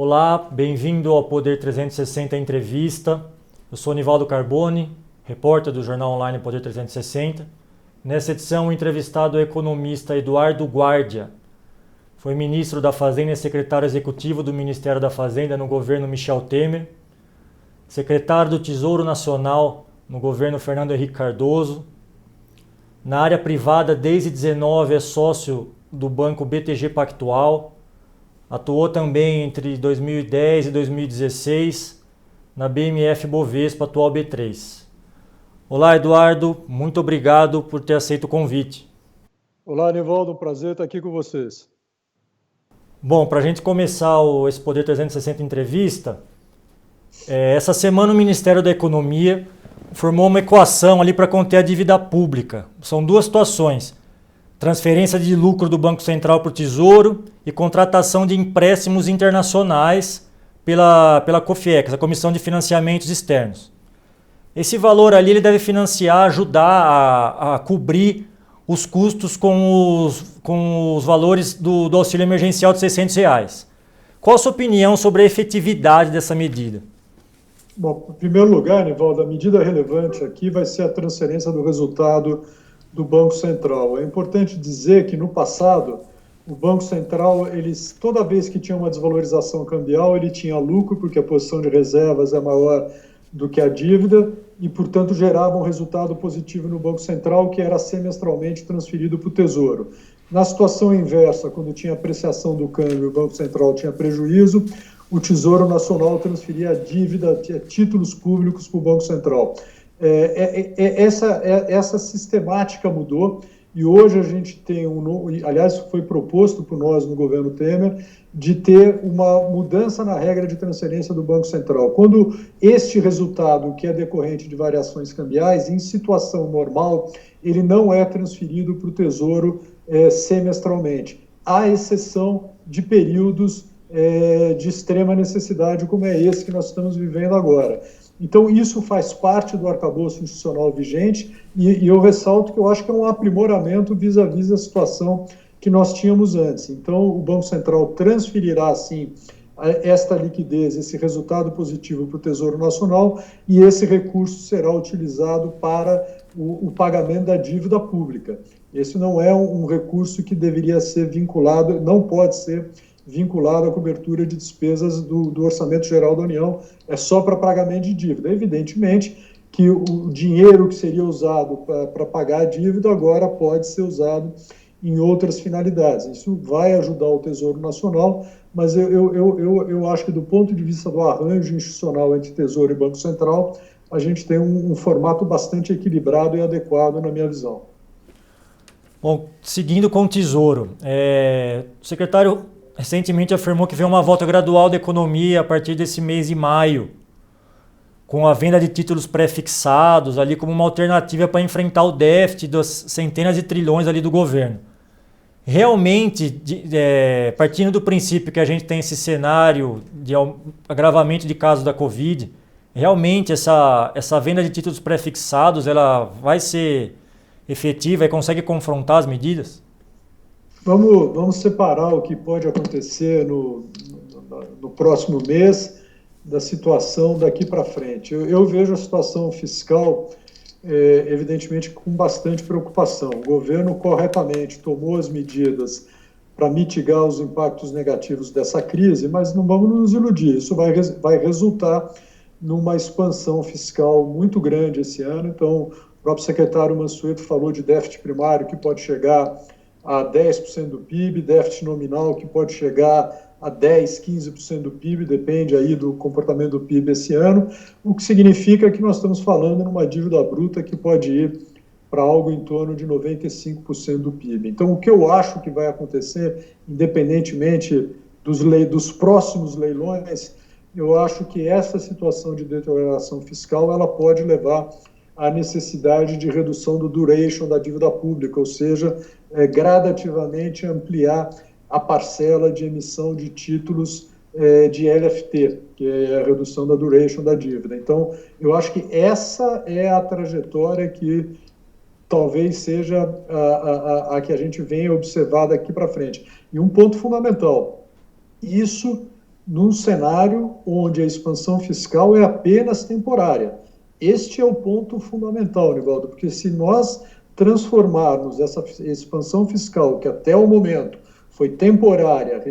Olá, bem-vindo ao Poder 360 Entrevista. Eu sou Nivaldo Carboni, repórter do jornal online Poder 360. Nessa edição, o entrevistado é o economista Eduardo Guardia. Foi ministro da Fazenda e secretário executivo do Ministério da Fazenda no governo Michel Temer, secretário do Tesouro Nacional no governo Fernando Henrique Cardoso. Na área privada, desde 2019, é sócio do banco BTG Pactual. Atuou também entre 2010 e 2016 na BMF Bovespa, atual B3. Olá, Eduardo. Muito obrigado por ter aceito o convite. Olá, Nivaldo. Um prazer estar aqui com vocês. Bom, para a gente começar esse Poder 360 Entrevista, essa semana o Ministério da Economia formou uma equação ali para conter a dívida pública. São duas situações: transferência de lucro do Banco Central para o Tesouro e contratação de empréstimos internacionais pela COFIEX, a Comissão de Financiamentos Externos. Esse valor ali ele deve financiar, ajudar a cobrir os custos com os valores do auxílio emergencial de R$600. Qual a sua opinião sobre a efetividade dessa medida? Bom, em primeiro lugar, Nivaldo, a medida relevante aqui vai ser a transferência do resultado do Banco Central. É importante dizer que no passado o Banco Central, toda vez que tinha uma desvalorização cambial, ele tinha lucro, porque a posição de reservas é maior do que a dívida e, portanto, gerava um resultado positivo no Banco Central, que era semestralmente transferido para o Tesouro. Na situação inversa, quando tinha apreciação do câmbio, o Banco Central tinha prejuízo, o Tesouro Nacional transferia a dívida, títulos públicos para o Banco Central. Essa sistemática mudou e hoje a gente tem aliás, foi proposto por nós no governo Temer, de ter uma mudança na regra de transferência do Banco Central. Quando este resultado, que é decorrente de variações cambiais, em situação normal, ele não é transferido para o Tesouro semestralmente, à exceção de períodos de extrema necessidade, como é esse que nós estamos vivendo agora. Então, isso faz parte do arcabouço institucional vigente e eu ressalto que eu acho que é um aprimoramento vis-à-vis a situação que nós tínhamos antes. Então, o Banco Central transferirá, sim, esta liquidez, esse resultado positivo para o Tesouro Nacional e esse recurso será utilizado para o pagamento da dívida pública. Esse não é um recurso que deveria ser vinculado, não pode ser vinculado à cobertura de despesas do Orçamento Geral da União, é só para pagamento de dívida. Evidentemente que o dinheiro que seria usado para pagar a dívida agora pode ser usado em outras finalidades. Isso vai ajudar o Tesouro Nacional, mas eu acho que do ponto de vista do arranjo institucional entre Tesouro e Banco Central, a gente tem um formato bastante equilibrado e adequado na minha visão. Bom, seguindo com o Tesouro, o secretário recentemente afirmou que vem uma volta gradual da economia a partir desse mês de maio, com a venda de títulos pré-fixados ali como uma alternativa para enfrentar o déficit das centenas de trilhões ali do governo. Realmente, partindo do princípio que a gente tem esse cenário de agravamento de casos da Covid, realmente essa venda de títulos pré-fixados ela vai ser efetiva e consegue confrontar as medidas? Vamos separar o que pode acontecer no próximo mês da situação daqui para frente. Eu vejo a situação fiscal, evidentemente, com bastante preocupação. O governo corretamente tomou as medidas para mitigar os impactos negativos dessa crise, mas não vamos nos iludir. Isso vai resultar numa expansão fiscal muito grande esse ano. Então, o próprio secretário Mansueto falou de déficit primário que pode chegar a 10% do PIB, déficit nominal que pode chegar a 10%, 15% do PIB, depende aí do comportamento do PIB esse ano, o que significa que nós estamos falando numa dívida bruta que pode ir para algo em torno de 95% do PIB. Então, o que eu acho que vai acontecer, independentemente dos próximos leilões, eu acho que essa situação de deterioração fiscal ela pode levar à necessidade de redução do duration da dívida pública, ou seja, gradativamente ampliar a parcela de emissão de títulos de LFT, que é a redução da duration da dívida. Então, eu acho que essa é a trajetória que talvez seja a que a gente venha observar daqui para frente. E um ponto fundamental, isso num cenário onde a expansão fiscal é apenas temporária. Este é o ponto fundamental, Nivaldo, porque se nós transformarmos essa expansão fiscal, que até o momento foi temporária,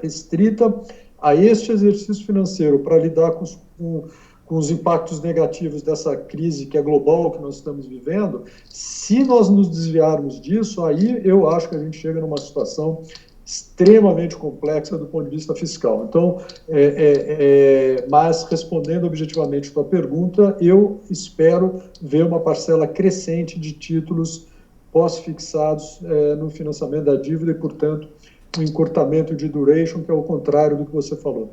restrita a este exercício financeiro para lidar com os impactos negativos dessa crise que é global, que nós estamos vivendo, se nós nos desviarmos disso, aí eu acho que a gente chega numa situação extremamente complexa do ponto de vista fiscal. Então, mas respondendo objetivamente a tua pergunta, eu espero ver uma parcela crescente de títulos pós-fixados no financiamento da dívida e, portanto, um encurtamento de duration, que é o contrário do que você falou.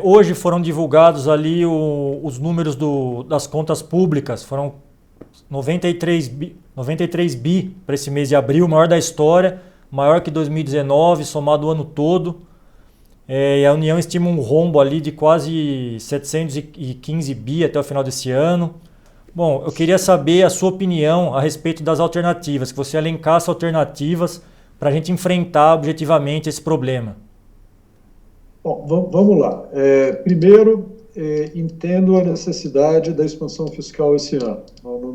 Hoje foram divulgados ali os números das contas públicas, foram 93 bi para esse mês de abril, maior da história, maior que 2019, somado o ano todo. E a União estima um rombo ali de quase 715 bi até o final desse ano. Bom, eu queria saber a sua opinião a respeito das alternativas, que você elencasse alternativas para a gente enfrentar objetivamente esse problema. Bom, vamos lá. Primeiro, entendo a necessidade da expansão fiscal esse ano.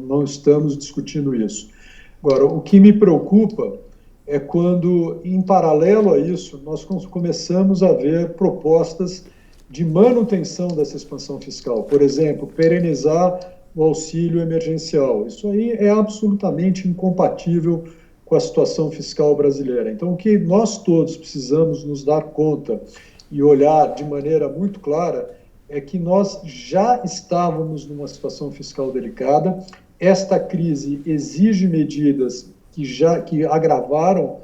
Não estamos discutindo isso. Agora, o que me preocupa é quando, em paralelo a isso, nós começamos a ver propostas de manutenção dessa expansão fiscal. Por exemplo, perenizar o auxílio emergencial. Isso aí é absolutamente incompatível com a situação fiscal brasileira. Então, o que nós todos precisamos nos dar conta e olhar de maneira muito clara é que nós já estávamos numa situação fiscal delicada. Esta crise exige medidas que agravaram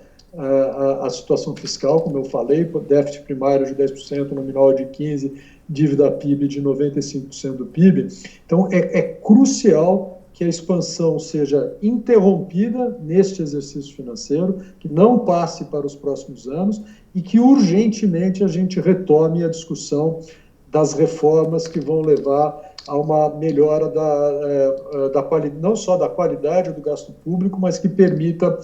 a situação fiscal, como eu falei, déficit primário de 10%, nominal de 15%, dívida PIB de 95% do PIB. Então, é crucial que a expansão seja interrompida neste exercício financeiro, que não passe para os próximos anos e que urgentemente a gente retome a discussão das reformas que vão levar a uma melhora não só da qualidade do gasto público, mas que permita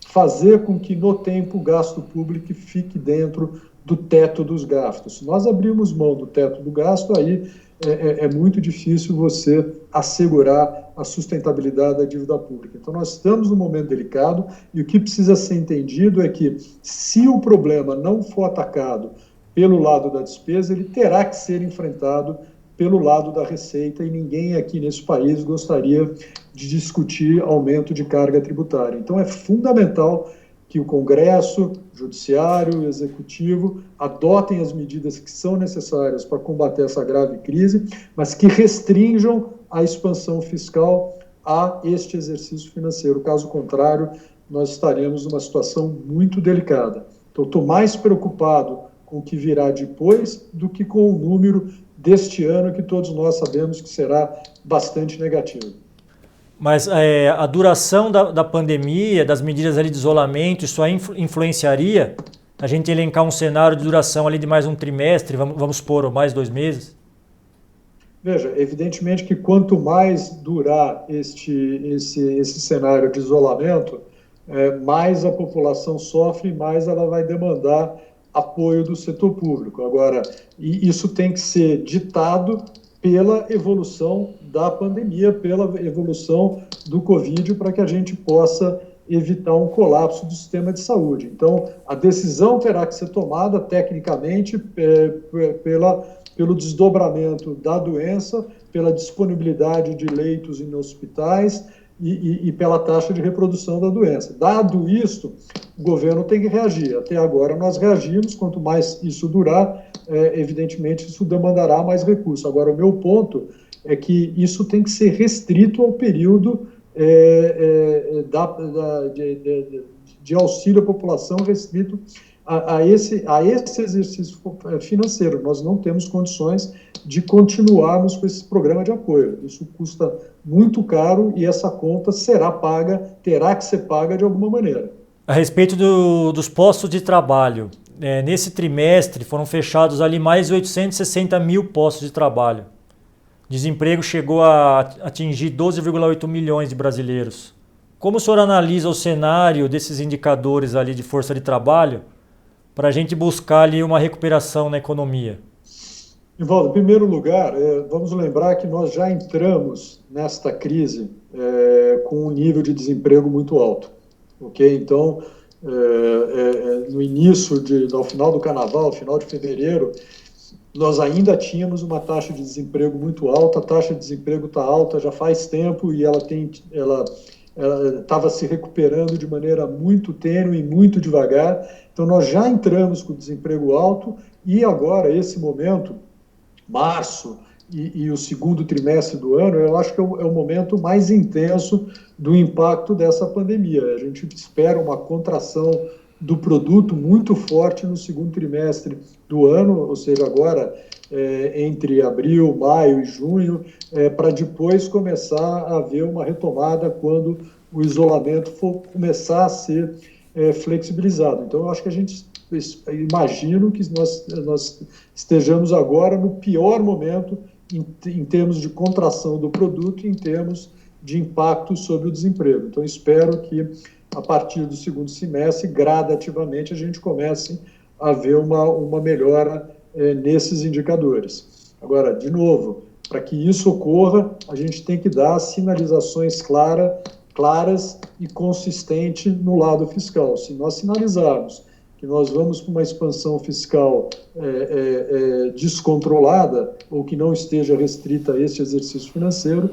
fazer com que, no tempo, o gasto público fique dentro do teto dos gastos. Se nós abrirmos mão do teto do gasto, aí é muito difícil você assegurar a sustentabilidade da dívida pública. Então, nós estamos num momento delicado e o que precisa ser entendido é que, se o problema não for atacado pelo lado da despesa, ele terá que ser enfrentado pelo lado da receita, e ninguém aqui nesse país gostaria de discutir aumento de carga tributária. Então, é fundamental que o Congresso, o Judiciário, o Executivo adotem as medidas que são necessárias para combater essa grave crise, mas que restringam a expansão fiscal a este exercício financeiro. Caso contrário, nós estaremos numa situação muito delicada. Então, estou mais preocupado com o que virá depois do que com o número deste ano, que todos nós sabemos que será bastante negativo. Mas a duração da pandemia, das medidas ali de isolamento, isso aí influenciaria a gente elencar um cenário de duração ali de mais um trimestre, vamos supor, ou mais 2 meses? Veja, evidentemente que quanto mais durar esse cenário de isolamento, mais a população sofre, mais ela vai demandar apoio do setor público. Agora, isso tem que ser ditado pela evolução da pandemia, pela evolução do Covid, para que a gente possa evitar um colapso do sistema de saúde. Então, a decisão terá que ser tomada tecnicamente pelo desdobramento da doença, pela disponibilidade de leitos em hospitais e pela taxa de reprodução da doença. Dado isto, o governo tem que reagir. Até agora nós reagimos, quanto mais isso durar, evidentemente isso demandará mais recursos. Agora, o meu ponto é que isso tem que ser restrito ao período de auxílio à população, restrito a esse exercício financeiro. Nós não temos condições de continuarmos com esse programa de apoio. Isso custa muito caro e essa conta terá que ser paga de alguma maneira. A respeito dos postos de trabalho, nesse trimestre foram fechados ali mais de 860 mil postos de trabalho. Desemprego chegou a atingir 12,8 milhões de brasileiros. Como o senhor analisa o cenário desses indicadores ali de força de trabalho para a gente buscar ali uma recuperação na economia? Nivaldo, em primeiro lugar, vamos lembrar que nós já entramos nesta crise com um nível de desemprego muito alto, ok? Então, no início, ao final do carnaval, final de fevereiro, nós ainda tínhamos uma taxa de desemprego muito alta. A taxa de desemprego está alta já faz tempo e ela estava se recuperando de maneira muito tênue e muito devagar. Então, nós já entramos com o desemprego alto e agora, esse momento, março e o segundo trimestre do ano, eu acho que é o momento mais intenso do impacto dessa pandemia. A gente espera uma contração do produto muito forte no segundo trimestre do ano, ou seja, agora entre abril, maio e junho, para depois começar a haver uma retomada quando o isolamento for começar a ser flexibilizado. Então, eu acho que a gente imagino que nós estejamos agora no pior momento em termos de contração do produto e em termos de impacto sobre o desemprego. Então, espero que a partir do segundo semestre, gradativamente, a gente comece a ver uma melhora nesses indicadores. Agora, de novo, para que isso ocorra, a gente tem que dar sinalizações claras e consistentes no lado fiscal. Se nós sinalizarmos que nós vamos para uma expansão fiscal descontrolada ou que não esteja restrita a este exercício financeiro,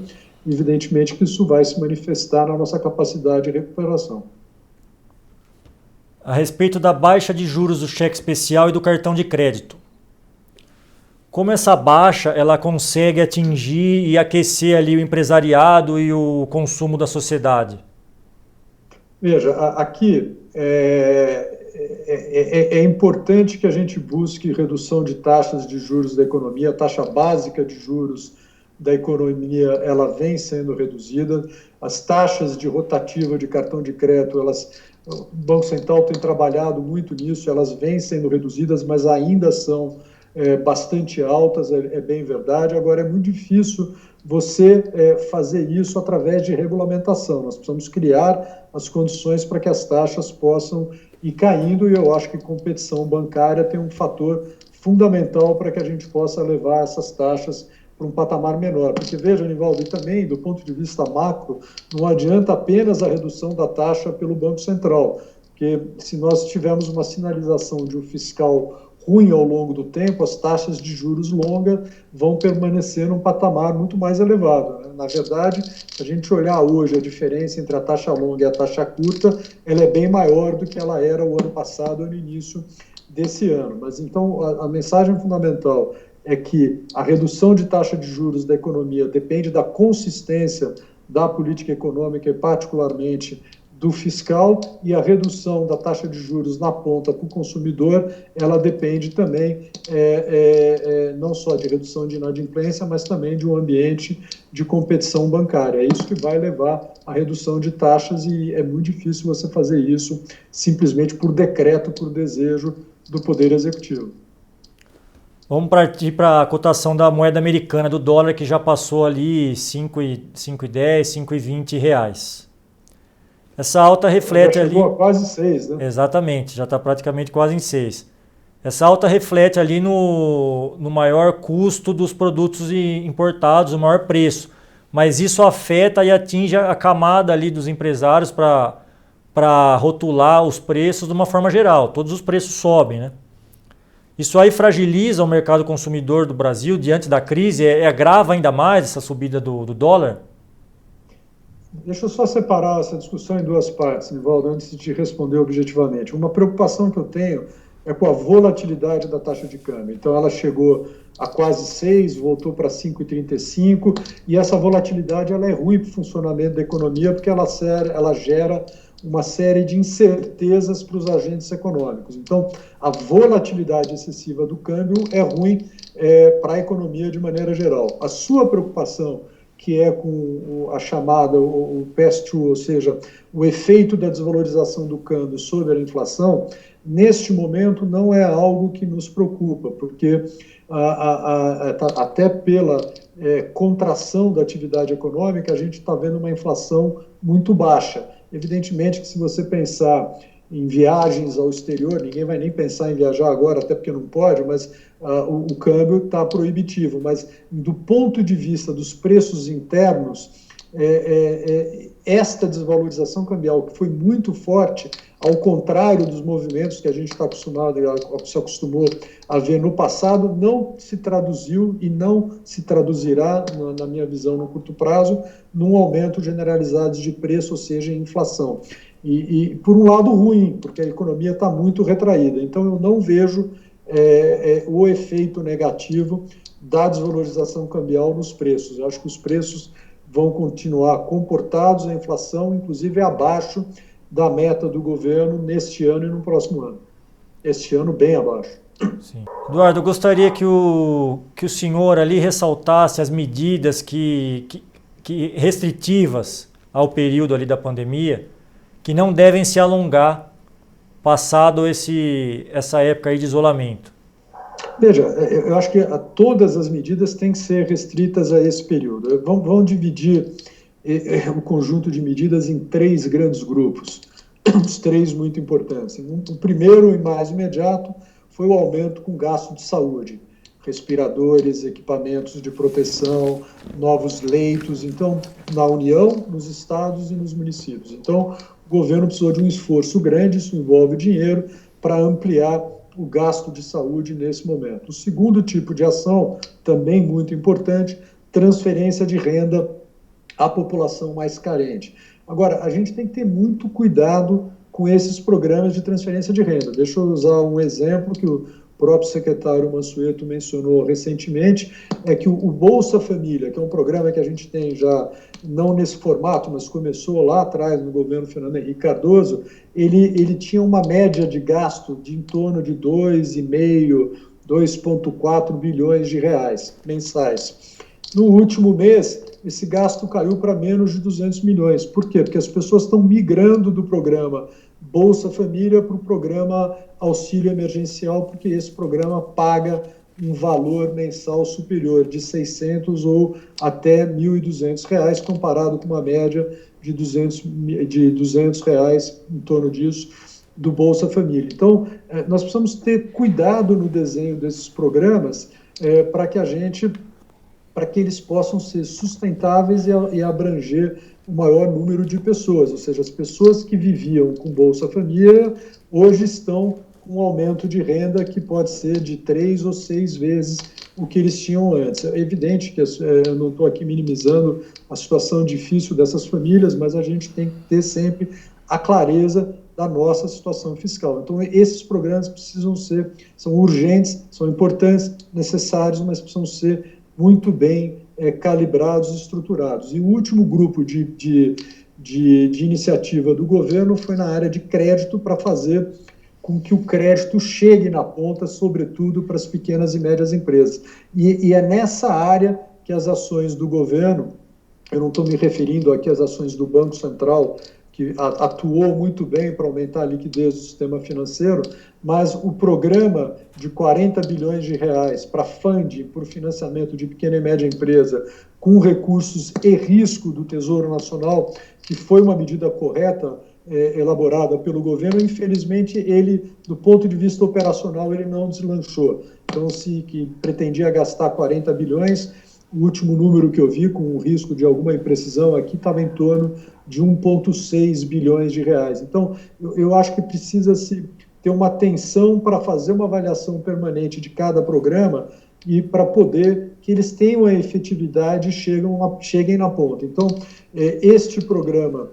evidentemente que isso vai se manifestar na nossa capacidade de recuperação. A respeito da baixa de juros do cheque especial e do cartão de crédito, como essa baixa ela consegue atingir e aquecer ali o empresariado e o consumo da sociedade? Veja, aqui é importante que a gente busque redução de taxas de juros da economia. A taxa básica de juros da economia ela vem sendo reduzida. As taxas de rotativa de cartão de crédito, o Banco Central tem trabalhado muito nisso, elas vêm sendo reduzidas, mas ainda são bastante altas, é bem verdade. Agora, é muito difícil você fazer isso através de regulamentação. Nós precisamos criar as condições para que as taxas possam ir caindo, e eu acho que competição bancária tem um fator fundamental para que a gente possa levar essas taxas para um patamar menor. Porque, veja, Nivaldo, e também do ponto de vista macro, não adianta apenas a redução da taxa pelo Banco Central, porque se nós tivermos uma sinalização de um fiscal ruim ao longo do tempo, as taxas de juros longas vão permanecer num patamar muito mais elevado, né? Na verdade, se a gente olhar hoje a diferença entre a taxa longa e a taxa curta, ela é bem maior do que ela era o ano passado, no início desse ano. Mas então a mensagem fundamental é que a redução de taxa de juros da economia depende da consistência da política econômica e particularmente do fiscal, e a redução da taxa de juros na ponta para o consumidor, ela depende também não só de redução de inadimplência, mas também de um ambiente de competição bancária. É isso que vai levar à redução de taxas, e é muito difícil você fazer isso simplesmente por decreto, por desejo do Poder Executivo. Vamos partir para a cotação da moeda americana, do dólar, que já passou ali 5,10, 5,20 reais. Essa alta reflete já chegou ali... a quase 6, né? Exatamente, já está praticamente quase em 6. Essa alta reflete ali no maior custo dos produtos importados, o maior preço. Mas isso afeta e atinge a camada ali dos empresários para rotular os preços de uma forma geral. Todos os preços sobem, né? Isso aí fragiliza o mercado consumidor do Brasil diante da crise? Agrava ainda mais essa subida do dólar? Deixa eu só separar essa discussão em duas partes, Nivaldo, antes de te responder objetivamente. Uma preocupação que eu tenho é com a volatilidade da taxa de câmbio. Então, ela chegou a quase 6, voltou para 5,35, e essa volatilidade ela é ruim para o funcionamento da economia, porque ela gera uma série de incertezas para os agentes econômicos. Então, a volatilidade excessiva do câmbio é ruim para a economia de maneira geral. A sua preocupação, que é com a chamada, o pass-through, ou seja, o efeito da desvalorização do câmbio sobre a inflação, neste momento não é algo que nos preocupa, porque até pela contração da atividade econômica, a gente está vendo uma inflação muito baixa. Evidentemente que se você pensar em viagens ao exterior, ninguém vai nem pensar em viajar agora, até porque não pode, mas o câmbio está proibitivo. Mas do ponto de vista dos preços internos, esta desvalorização cambial, que foi muito forte, ao contrário dos movimentos que a gente está se acostumou a ver no passado, não se traduziu e não se traduzirá, na minha visão, no curto prazo, num aumento generalizado de preço, ou seja, em inflação. E por um lado ruim, porque a economia está muito retraída. Então, eu não vejo o efeito negativo da desvalorização cambial nos preços. Eu acho que os preços vão continuar comportados, a inflação, inclusive, abaixo da meta do governo neste ano e no próximo ano. Este ano, bem abaixo. Sim. Eduardo, eu gostaria que o senhor ali ressaltasse as medidas que restritivas ao período ali da pandemia, que não devem se alongar passado essa época aí de isolamento. Veja, eu acho que todas as medidas têm que ser restritas a esse período. Vamos dividir o conjunto de medidas em 3 grandes grupos, os 3 muito importantes. O primeiro e mais imediato foi o aumento com gasto de saúde, respiradores, equipamentos de proteção, novos leitos, então, na União, nos estados e nos municípios. Então, o governo precisou de um esforço grande, isso envolve dinheiro, para ampliar o gasto de saúde nesse momento. O segundo tipo de ação, também muito importante, transferência de renda à população mais carente. Agora, a gente tem que ter muito cuidado com esses programas de transferência de renda. Deixa eu usar um exemplo que o próprio secretário Mansueto mencionou recentemente, é que o Bolsa Família, que é um programa que a gente tem já, não nesse formato, mas começou lá atrás no governo Fernando Henrique Cardoso, ele tinha uma média de gasto de em torno de 2,5, 2,4 bilhões de reais mensais. No último mês, esse gasto caiu para menos de 200 milhões. Por quê? Porque as pessoas estão migrando do programa Bolsa Família para o programa Auxílio Emergencial, porque esse programa paga um valor mensal superior de 600 ou até R$ 1.200, comparado com uma média de R$ 200, em torno disso, do Bolsa Família. Então, nós precisamos ter cuidado no desenho desses programas para que eles possam ser sustentáveis e abranger o maior número de pessoas, ou seja, as pessoas que viviam com Bolsa Família hoje estão com um aumento de renda que pode ser de 3 ou 6 vezes o que eles tinham antes. É evidente que eu não estou aqui minimizando a situação difícil dessas famílias, mas a gente tem que ter sempre a clareza da nossa situação fiscal. Então, esses programas são urgentes, são importantes, necessários, mas precisam ser muito bem calibrados e estruturados. E o último grupo de iniciativa do governo foi na área de crédito, para fazer com que o crédito chegue na ponta, sobretudo para as pequenas e médias empresas. E é nessa área que as ações do governo, eu não estou me referindo aqui às ações do Banco Central, que atuou muito bem para aumentar a liquidez do sistema financeiro, mas o programa de 40 bilhões de reais para funding, por financiamento de pequena e média empresa, com recursos e risco do Tesouro Nacional, que foi uma medida correta, elaborada pelo governo, infelizmente, ele, do ponto de vista operacional, ele não deslanchou. Então, se que pretendia gastar 40 bilhões, o último número que eu vi, com o risco de alguma imprecisão aqui, estava em torno de 1,6 bilhões de reais. Então, eu acho que precisa-se ter uma atenção para fazer uma avaliação permanente de cada programa e para poder que eles tenham a efetividade e cheguem na ponta. Então, este programa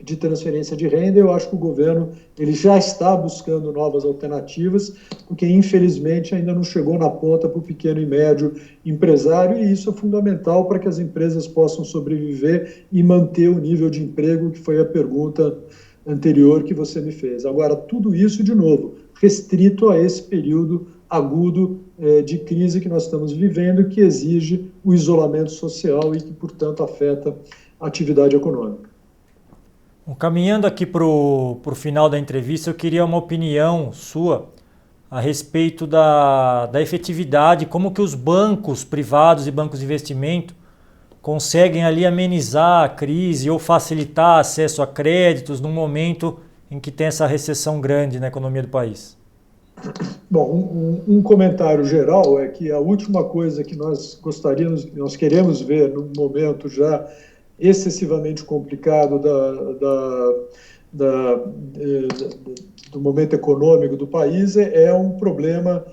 de transferência de renda, eu acho que o governo ele já está buscando novas alternativas, porque infelizmente ainda não chegou na ponta para o pequeno e médio empresário, e isso é fundamental para que as empresas possam sobreviver e manter o nível de emprego, que foi a pergunta anterior que você me fez. Agora, tudo isso, de novo, restrito a esse período agudo de crise que nós estamos vivendo, que exige o isolamento social e que, portanto, afeta a atividade econômica. Bom, caminhando aqui para o final da entrevista, eu queria uma opinião sua a respeito da efetividade, como que os bancos privados e bancos de investimento conseguem ali amenizar a crise ou facilitar acesso a créditos num momento em que tem essa recessão grande na economia do país? Bom, um comentário geral é que a última coisa que nós queremos ver num momento já excessivamente complicado do momento econômico do país é um problema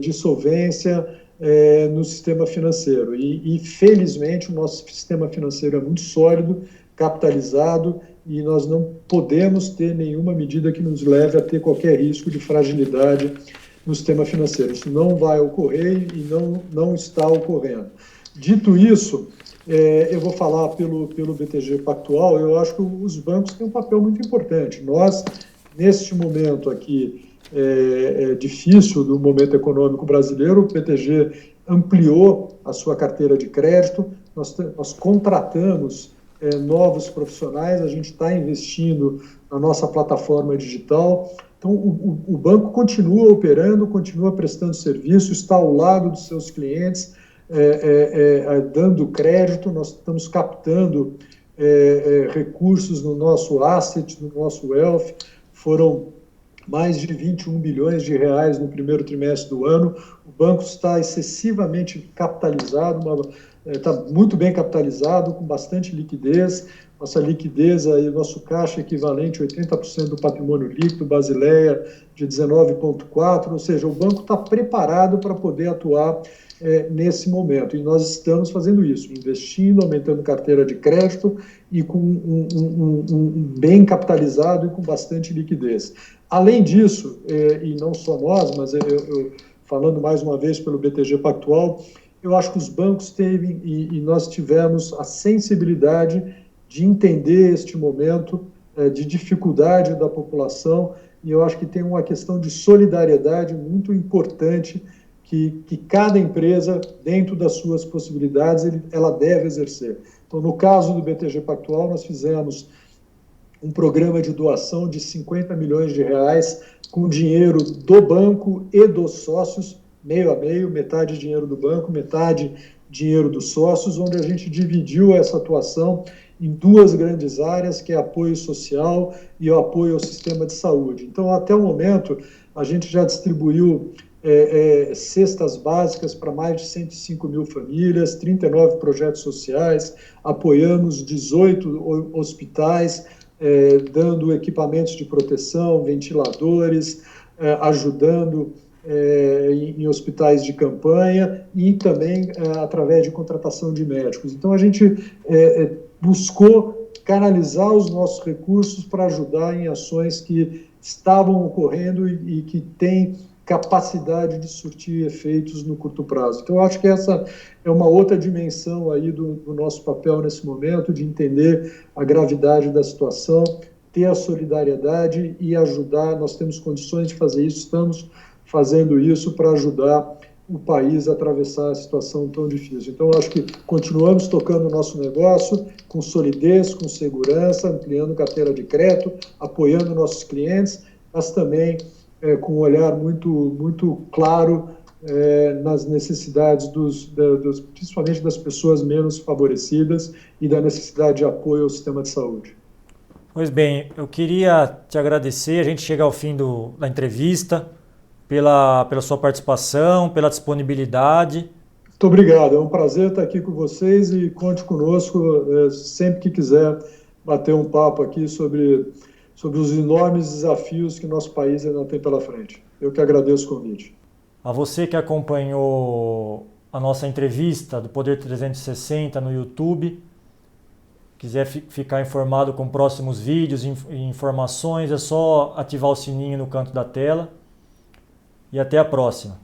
de solvência no sistema financeiro. E, felizmente, o nosso sistema financeiro é muito sólido, capitalizado, e nós não podemos ter nenhuma medida que nos leve a ter qualquer risco de fragilidade no sistema financeiro. Isso não vai ocorrer e não está ocorrendo. Dito isso, eu vou falar pelo BTG Pactual. Eu acho que os bancos têm um papel muito importante. Nós, neste momento aqui difícil do momento econômico brasileiro, o BTG ampliou a sua carteira de crédito, nós contratamos novos profissionais, a gente está investindo na nossa plataforma digital. Então, o banco continua operando, continua prestando serviço, está ao lado dos seus clientes, dando crédito. Nós estamos captando recursos no nosso asset, no nosso wealth. Foram mais de 21 bilhões de reais no primeiro trimestre do ano. O banco está excessivamente capitalizado, está muito bem capitalizado, com bastante liquidez. Nossa liquidez, nosso caixa equivalente a 80% do patrimônio líquido, Basileia de 19,4%, ou seja, o banco está preparado para poder atuar nesse momento. E nós estamos fazendo isso, investindo, aumentando carteira de crédito e com um bem capitalizado e com bastante liquidez. Além disso, e não só nós, mas eu falando mais uma vez pelo BTG Pactual, eu acho que os bancos teve e nós tivemos a sensibilidade de entender este momento de dificuldade da população, e eu acho que tem uma questão de solidariedade muito importante que cada empresa, dentro das suas possibilidades, ela deve exercer. Então, no caso do BTG Pactual, nós fizemos um programa de doação de 50 milhões de reais com dinheiro do banco e dos sócios, meio a meio, metade dinheiro do banco, metade dinheiro dos sócios, onde a gente dividiu essa atuação em duas grandes áreas, que é apoio social e o apoio ao sistema de saúde. Então, até o momento, a gente já distribuiu cestas básicas para mais de 105 mil famílias, 39 projetos sociais, apoiamos 18 hospitais, dando equipamentos de proteção, ventiladores, ajudando em hospitais de campanha e também através de contratação de médicos. Então, a gente buscou canalizar os nossos recursos para ajudar em ações que estavam ocorrendo e que têm capacidade de surtir efeitos no curto prazo. Então, eu acho que essa é uma outra dimensão aí do nosso papel nesse momento, de entender a gravidade da situação, ter a solidariedade e ajudar. Nós temos condições de fazer isso, estamos fazendo isso para ajudar o país a atravessar a situação tão difícil. Então, eu acho que continuamos tocando o nosso negócio com solidez, com segurança, ampliando carteira de crédito, apoiando nossos clientes, mas também com um olhar muito claro nas necessidades principalmente das pessoas menos favorecidas e da necessidade de apoio ao sistema de saúde. Pois bem, eu queria te agradecer, a gente chega ao fim da entrevista, pela sua participação, pela disponibilidade. Muito obrigado, é um prazer estar aqui com vocês e conte conosco sempre que quiser bater um papo aqui sobre os enormes desafios que nosso país ainda tem pela frente. Eu que agradeço o convite. A você que acompanhou a nossa entrevista do Poder 360 no YouTube, quiser ficar informado com próximos vídeos e informações, é só ativar o sininho no canto da tela. E até a próxima.